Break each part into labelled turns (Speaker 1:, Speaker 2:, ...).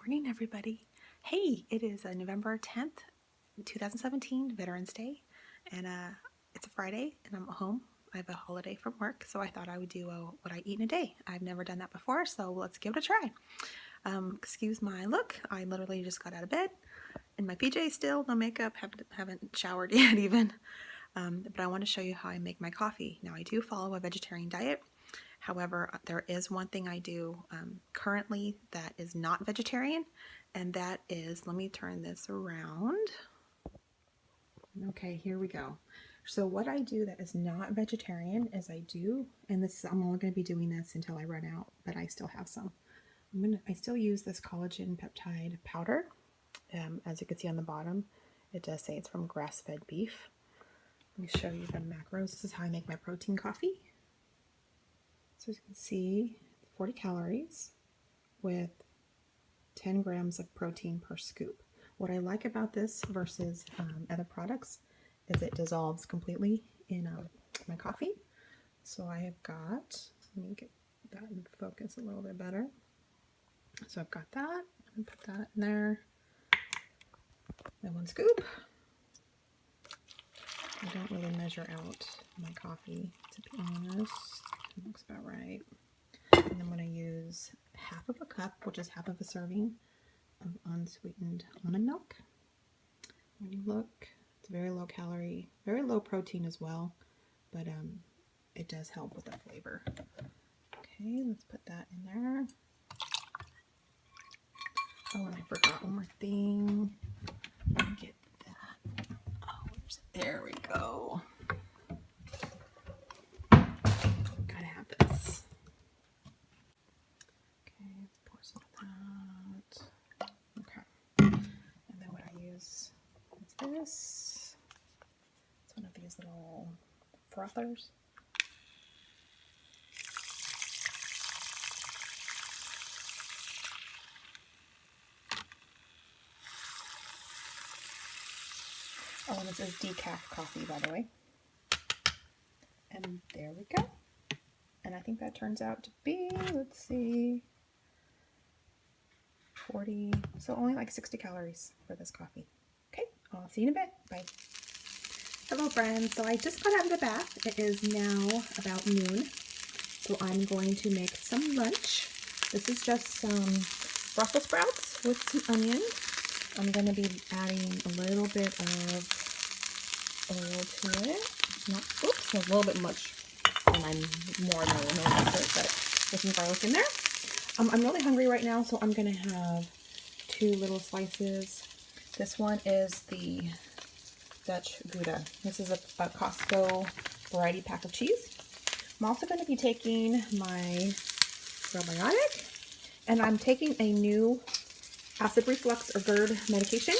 Speaker 1: morning, everybody. Hey, it is November 10th, 2017, Veterans Day, and it's a Friday, and I'm at home. I have a holiday from work, so I thought I would do what I eat in a day. I've never done that before, so let's give it a try. Excuse my look. I literally just got out of bed in my PJs still, no makeup, haven't showered yet even. But I want to show you how I make my coffee. Now, I do follow a vegetarian diet. However, there is one thing I do currently that is not vegetarian, and that is, let me turn this around. Okay, here we go. So what I do that is not vegetarian is and I'm only going to be doing this until I run out, but I still have some. I still use this collagen peptide powder. As you can see on the bottom, it does say it's from grass-fed beef. Let me show you the macros. This is how I make my protein coffee. So as you can see, 40 calories with 10 grams of protein per scoop. What I like about this versus other products is it dissolves completely in my coffee. So I have got, let me get that in focus a little bit better. So I've got that, and put that in there. And 1 scoop. I don't really measure out my coffee, to be honest. It looks about right. And I'm going to use half of a cup, which is half of a serving of unsweetened almond milk. When you look, it's very low calorie, very low protein as well, but it does help with the flavor. Okay, let's put that in there. Oh, and I forgot one more thing. Let me get that. Oh, where's it? There we go. Gotta have this. Okay, let's pour some of that. Okay. And then what I use is this. It's one of these little frothers. Oh, and this is decaf coffee, by the way. And there we go. And I think that turns out to be, let's see, 40, so only like 60 calories for this coffee. Okay, I'll see you in a bit. Bye. Hello, friends. So I just got out of the bath. It is now about noon. So I'm going to make some lunch. This is just some Brussels sprouts with some onion. I'm going to be adding a little bit of oil to it. Oops, a little bit much. And I'm more than I will know it, but with some garlic in there. I'm really hungry right now, so I'm going to have 2 little slices. This one is the Dutch Gouda. This is a Costco variety pack of cheese. I'm also going to be taking my probiotic, and I'm taking a new acid reflux or GERD medication.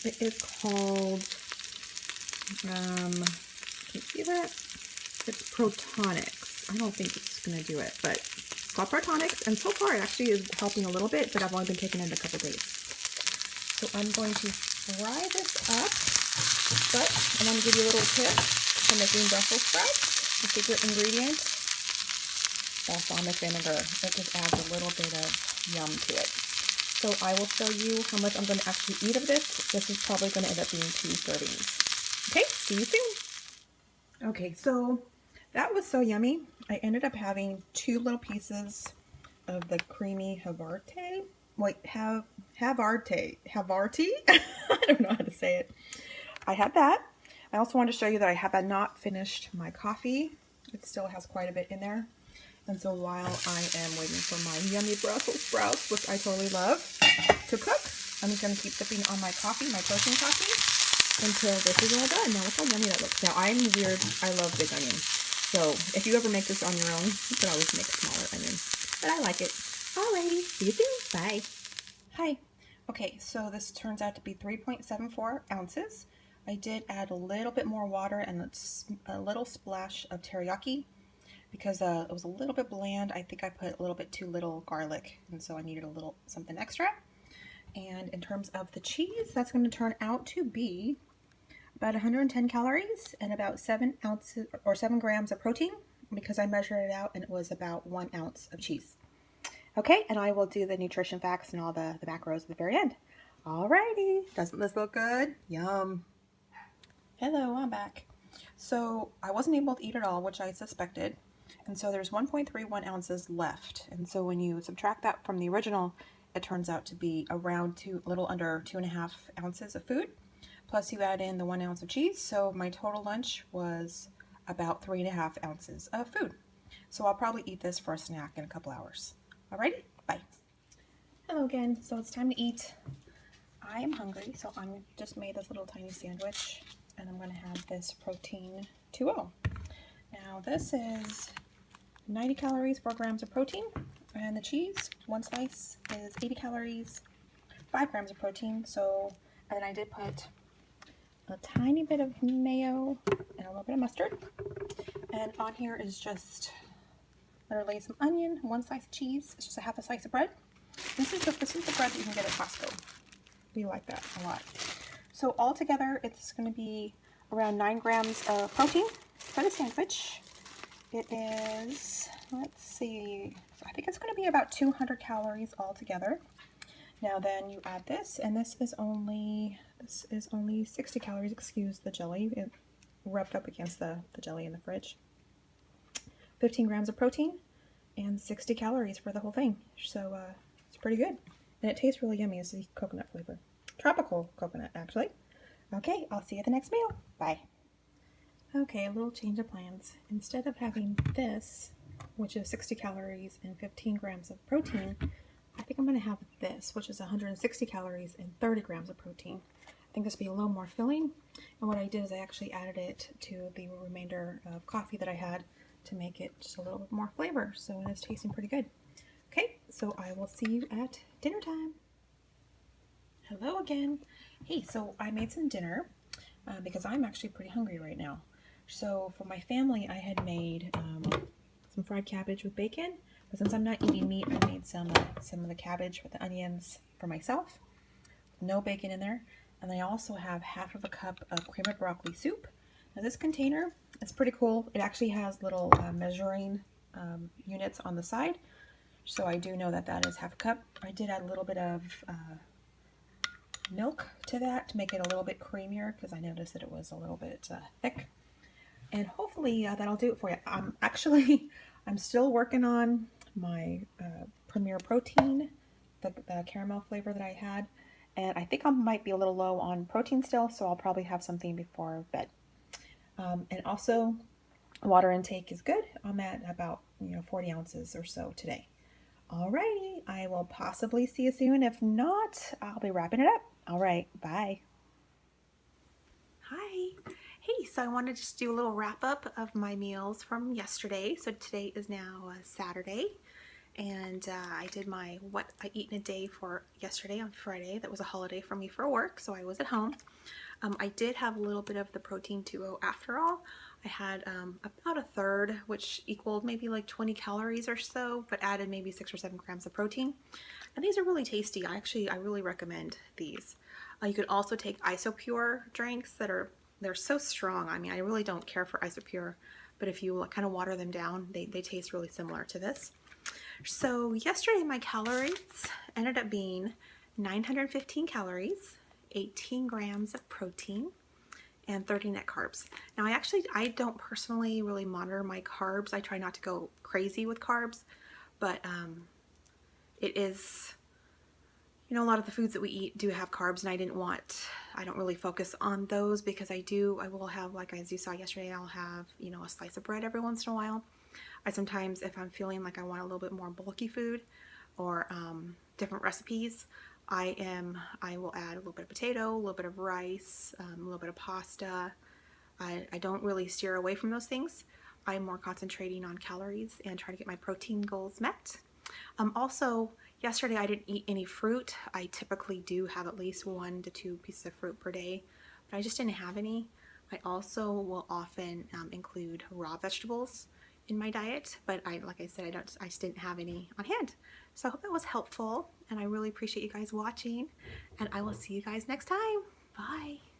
Speaker 1: It is called, can you see that? It's Protonics. I don't think it's going to do it, but it's called Protonics, and so far it actually is helping a little bit, but I've only been taking it a couple days. So I'm going to fry this up, but I want to give you a little tip for making Brussels sprouts. The secret ingredient, balsamic vinegar. It just adds a little bit of yum to it. So I will show you how much I'm going to actually eat of this. This is probably going to end up being 2 servings. Okay, see you soon. Okay, so that was so yummy. I ended up having 2 little pieces of the creamy Havarti. Wait, Havarti. I don't know how to say it. I had that. I also wanted to show you that I have not finished my coffee. It still has quite a bit in there. And so while I am waiting for my yummy Brussels sprouts, which I totally love, to cook, I'm just going to keep sipping on my coffee, my protein coffee, until this is all done. Now look how yummy that looks. Now I'm weird. I love big onions. So if you ever make this on your own, you could always make smaller onions. But I like it. Alrighty. See you soon. Bye. Hi. Okay, so this turns out to be 3.74 ounces. I did add a little bit more water and a little splash of teriyaki because it was a little bit bland. I think I put a little bit too little garlic, and so I needed a little something extra. And in terms of the cheese, that's going to turn out to be about 110 calories and about 7 ounces or 7 grams of protein, because I measured it out and it was about 1 ounce of cheese. Okay, and I will do the nutrition facts and all the macros at the very end. Alrighty, doesn't this look good? Yum. Hello, I'm back. So I wasn't able to eat it all, which I suspected. And so there's 1.31 ounces left. And so when you subtract that from the original, it turns out to be around a little under 2.5 ounces of food. Plus you add in the 1 ounce of cheese. So my total lunch was about 3.5 ounces of food. So I'll probably eat this for a snack in a couple hours. Alrighty, bye. Hello again. So it's time to eat. I am hungry, so I just made this little tiny sandwich, and I'm going to have this protein 2.0. Now this is 90 calories, 4 grams of protein, and the cheese, one slice, is 80 calories, 5 grams of protein. So, and then I did put a tiny bit of mayo and a little bit of mustard. And on here is just literally some onion, 1 slice of cheese. It's just a half a slice of bread. This is the bread that you can get at Costco. We like that a lot. So altogether, it's going to be around 9 grams of protein for the sandwich. It is, let's see, I think it's going to be about 200 calories altogether. Now then you add this, and this is only 60 calories. Excuse the jelly. It rubbed up against the jelly in the fridge. 15 grams of protein and 60 calories for the whole thing. So it's pretty good. And it tastes really yummy. It's a coconut flavor. Tropical coconut, actually. Okay, I'll see you at the next meal. Bye. Okay, a little change of plans. Instead of having this, which is 60 calories and 15 grams of protein, I think I'm going to have this, which is 160 calories and 30 grams of protein. I think this will be a little more filling. And what I did is I actually added it to the remainder of coffee that I had to make it just a little bit more flavor. So it is tasting pretty good. Okay, so I will see you at dinner time. Hello again. Hey, so I made some dinner because I'm actually pretty hungry right now. So for my family, I had made some fried cabbage with bacon. But since I'm not eating meat, I made some of the cabbage with the onions for myself. No bacon in there. And I also have half of a cup of cream of broccoli soup. Now this container is pretty cool. It actually has little measuring units on the side. So I do know that that is half a cup. I did add a little bit of milk to that to make it a little bit creamier because I noticed that it was a little bit thick. And hopefully that'll do it for you. I'm still working on my Premier Protein, the caramel flavor that I had. And I think I might be a little low on protein still, so I'll probably have something before bed. And also, water intake is good. I'm at about 40 ounces or so today. Alrighty, I will possibly see you soon. If not, I'll be wrapping it up. All right, bye. Hi. Hey, so I wanted to just do a little wrap up of my meals from yesterday. So today is now Saturday, and I did my what I eat in a day for yesterday on Friday. That was a holiday for me for work, so I was at home. I did have a little bit of the protein 2.0 after all. I had about a third, which equaled maybe like 20 calories or so, but added maybe 6 or 7 grams of protein. And these are really tasty. I really recommend these. You could also take Isopure drinks they're so strong. I mean, I really don't care for Isopure, but if you kind of water them down, they taste really similar to this. So yesterday my calories ended up being 915 calories, 18 grams of protein, and 30 net carbs. Now I don't personally really monitor my carbs. I try not to go crazy with carbs, but it is, a lot of the foods that we eat do have carbs, and I don't really focus on those because I will have, like as you saw yesterday, I'll have, a slice of bread every once in a while. I sometimes, if I'm feeling like I want a little bit more bulky food or different recipes, I will add a little bit of potato, a little bit of rice, a little bit of pasta. I don't really steer away from those things. I'm more concentrating on calories and trying to get my protein goals met. Also, yesterday I didn't eat any fruit. I typically do have at least 1 to 2 pieces of fruit per day, but I just didn't have any. I also will often include raw vegetables in my diet, but like I said, I just didn't have any on hand. So I hope that was helpful, and I really appreciate you guys watching, and I will see you guys next time. Bye.